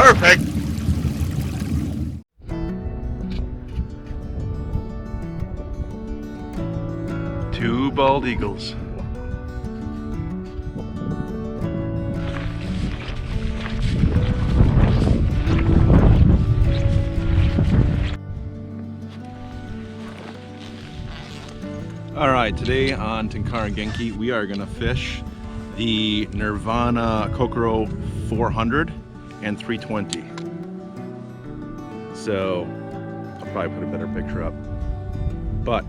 Perfect. Two bald eagles. All right, today on Tenkara Genki, we are gonna fish the Nirvana Kokoro 400 and 320. So I'll probably put a better picture up. But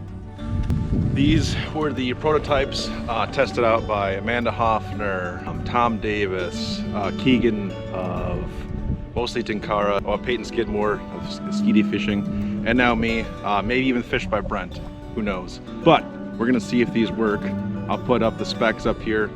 these were the prototypes tested out by Amanda Hoffner, Tom Davis, Keegan of mostly Tenkara, Peyton Skidmore of Skeety Fishing, and now me, maybe even fished by Brent, who knows. But we're gonna see if these work. I'll put up the specs up here.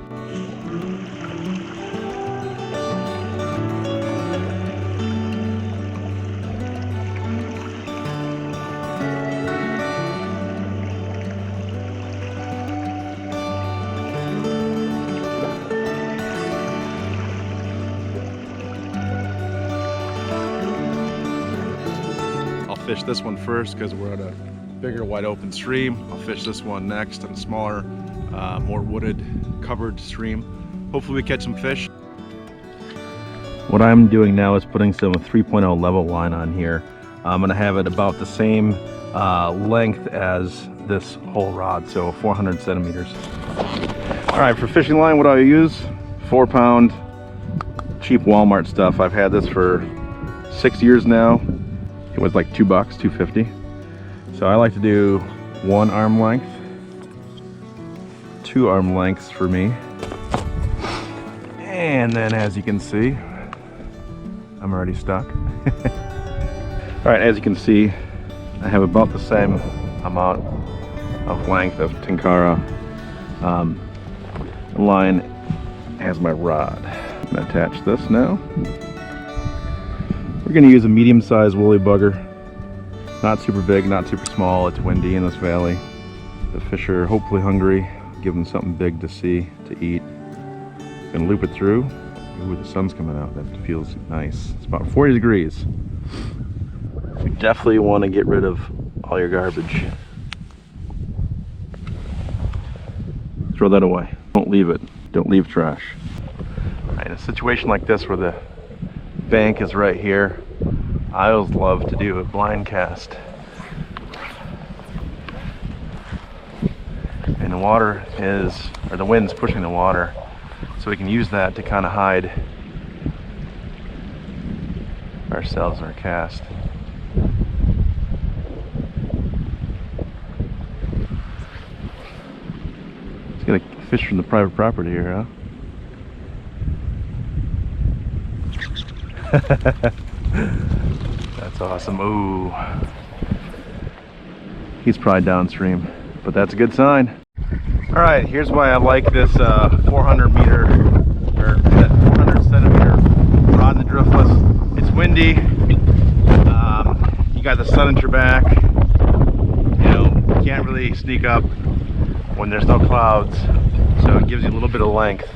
I'll fish this one first because we're at a bigger wide open stream. I'll fish this one next on a smaller, more wooded covered stream. Hopefully we catch some fish. What I'm doing now is putting some 3.0 level line on here. I'm gonna have it about the same length as this whole rod, so 400 centimeters. All right, for fishing line, what do I use? 4-pound cheap Walmart stuff. I've had this for 6 years now. It was like $2, $2.50. So I like to do 1 arm length, 2 arm lengths for me. And then as you can see, I'm already stuck. All right, as you can see, I have about the same amount of length of Tenkara line as my rod. I'm gonna attach this now. We're gonna use a medium-sized woolly bugger. Not super big, not super small. It's windy in this valley. The fish are hopefully hungry. Give them something big to see, to eat. Gonna loop it through. Ooh, the sun's coming out. That feels nice. It's about 40 degrees. You definitely want to get rid of all your garbage. Throw that away. Don't leave it. Don't leave trash. All right, in a situation like this where the bank is right here, I always love to do a blind cast. And the water is, or the wind's pushing the water, so we can use that to kind of hide ourselves in our cast. Let's get a fish from the private property here, huh? That's awesome. Ooh. He's probably downstream, but that's a good sign. All right, here's why I like this 400 centimeter rod in the Driftless. It's windy. You got the sun at your back. You know, you can't really sneak up when there's no clouds, so it gives you a little bit of length.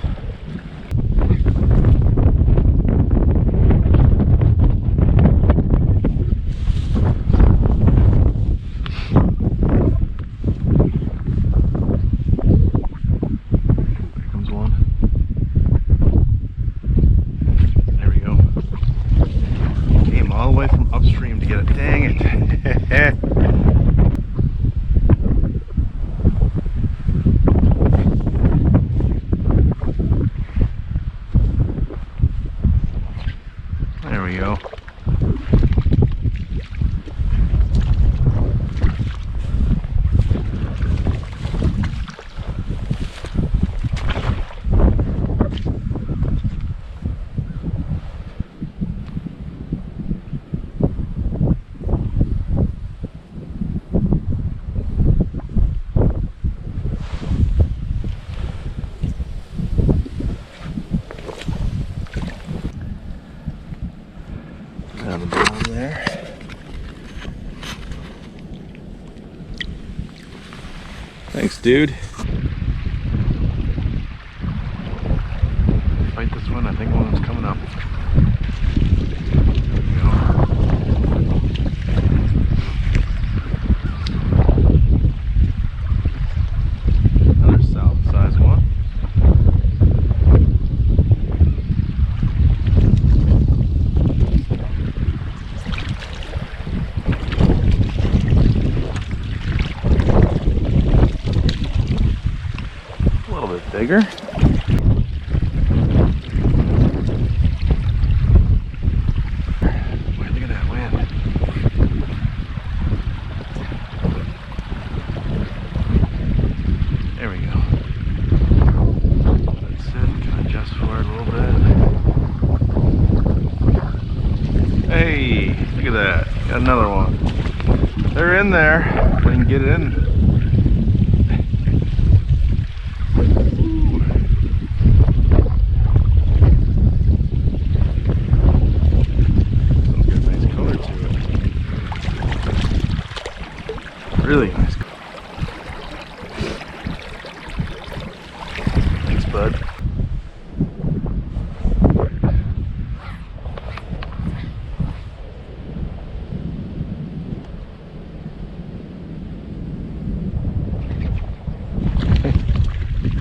There we go. Down the bottom there. Thanks, dude. Fight this one. I think one's coming up. bigger. Boy, look at that wind. There we go. That's it. Can adjust for it a little bit. Hey, look at that. Got another one. They're in there. We can get it in. Really nice. Thanks, bud.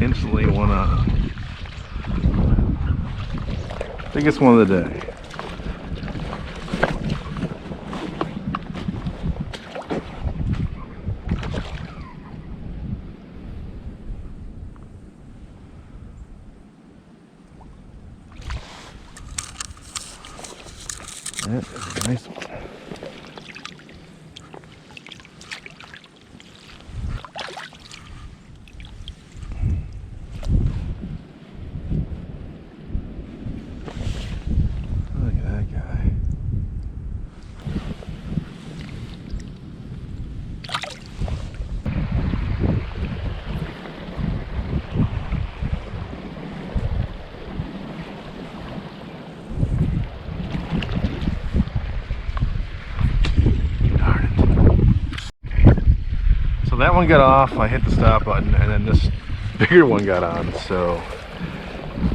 Instantly one up. Biggest one of the day. That is a nice one. Look at that guy. So that one got off, I hit the stop button, and then this bigger one got on, so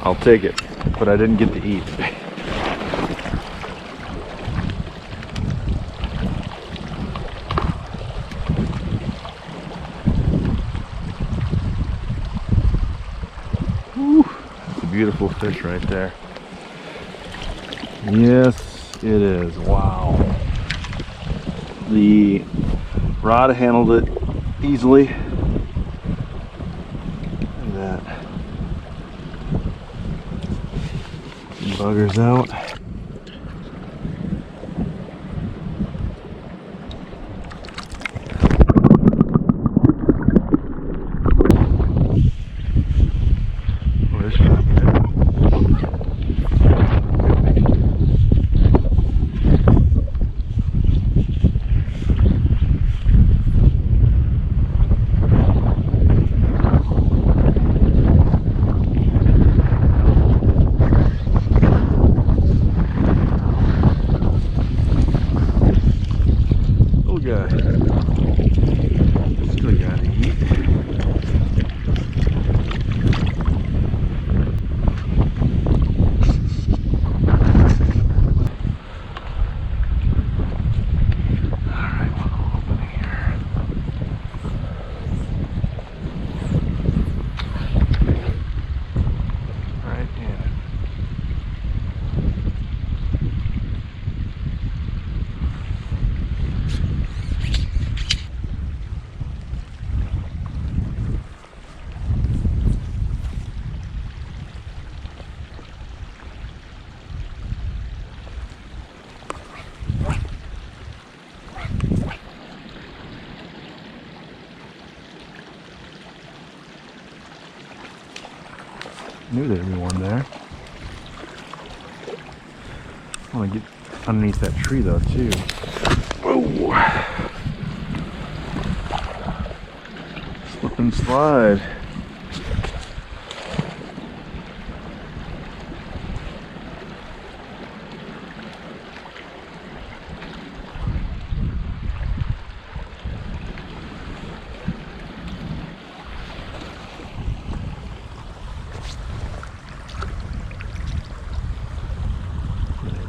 I'll take it, but I didn't get to eat. Whew, that's a beautiful fish right there. Yes, it is. Wow. The rod handled it easily. Look at that. Buggers out. Where's that? Still gotta eat. Alright, we'll open here. Right in. Knew there'd be one there. I want to get underneath that tree though too. Oh! Slip and slide.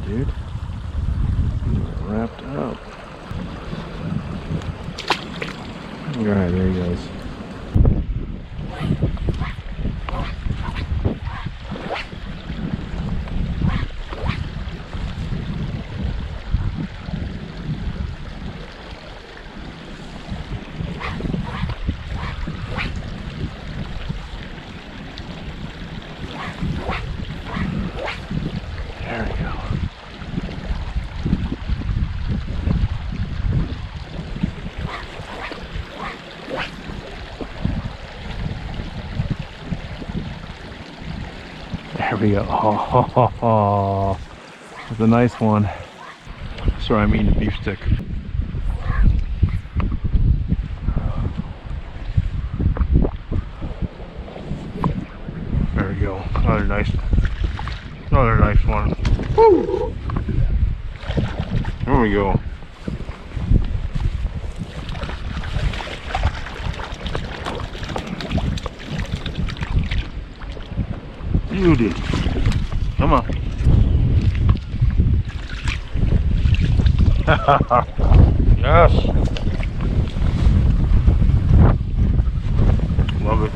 Dude, wrapped up. Alright, there he goes. There we go. Oh, that's a nice one. Sorry, I'm eating a beef stick. There we go. Another nice one. Woo! There we go. Beauty. Come on. Yes. Love it.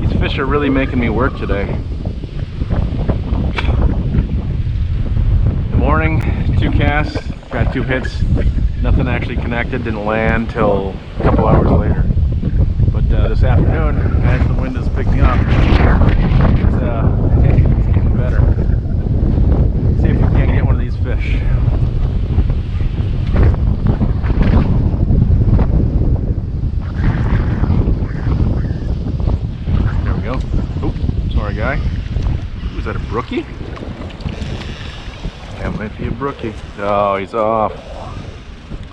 These fish are really making me work today. Morning, 2 casts, got 2 hits, nothing actually connected, didn't land till a couple hours later. But this afternoon, as the wind is picking up, it's getting better. Let's see if we can get one of these fish. There we go. Oh, sorry guy. Ooh, is that a brookie? That might be a brookie. Oh, he's off.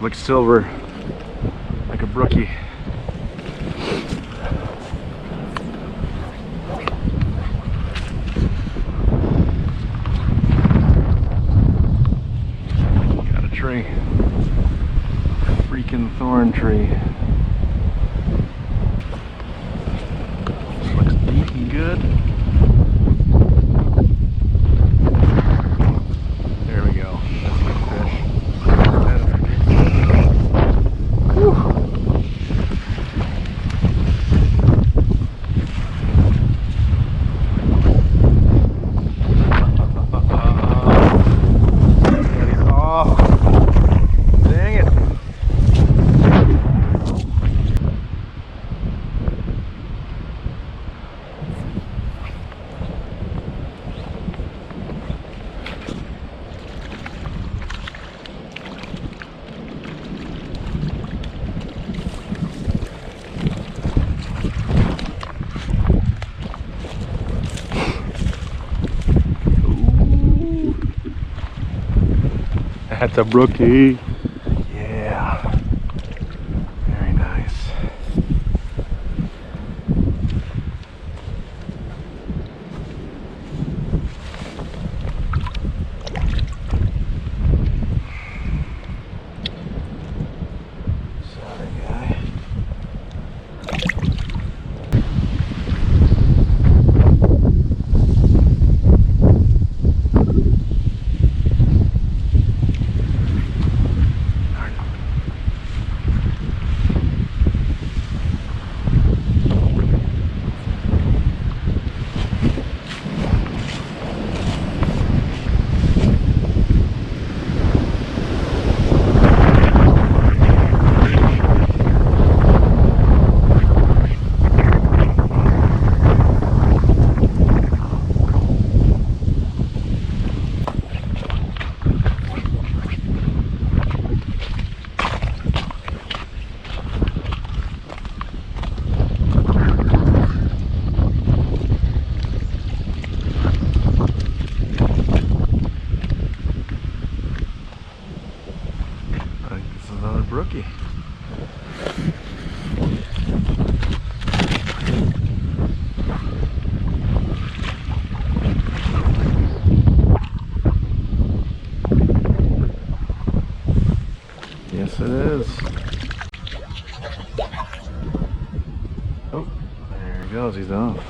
Looks silver, like a brookie. Got a tree. Freaking thorn tree. This looks deep and good. That's a brookie. Yeah. Very nice. Sorry, guy. Brookie. Yes, it is. Oh, there he goes. He's off.